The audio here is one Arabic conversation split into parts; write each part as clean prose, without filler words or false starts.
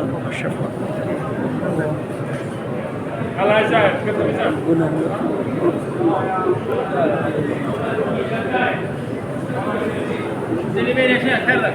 صاروخ الشفاء. الله يسعدك كتب يسعدك. اللي بين يا شيخ حرك.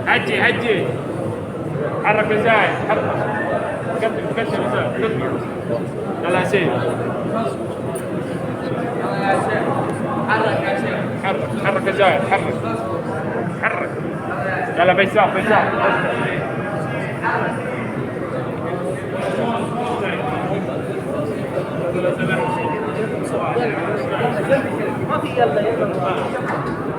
حجي حجي حرك ازاي حرك كتب ازاي يلا سيد حرك يا شيخ حرك ازاي حرك يلا بيساق ما في يلا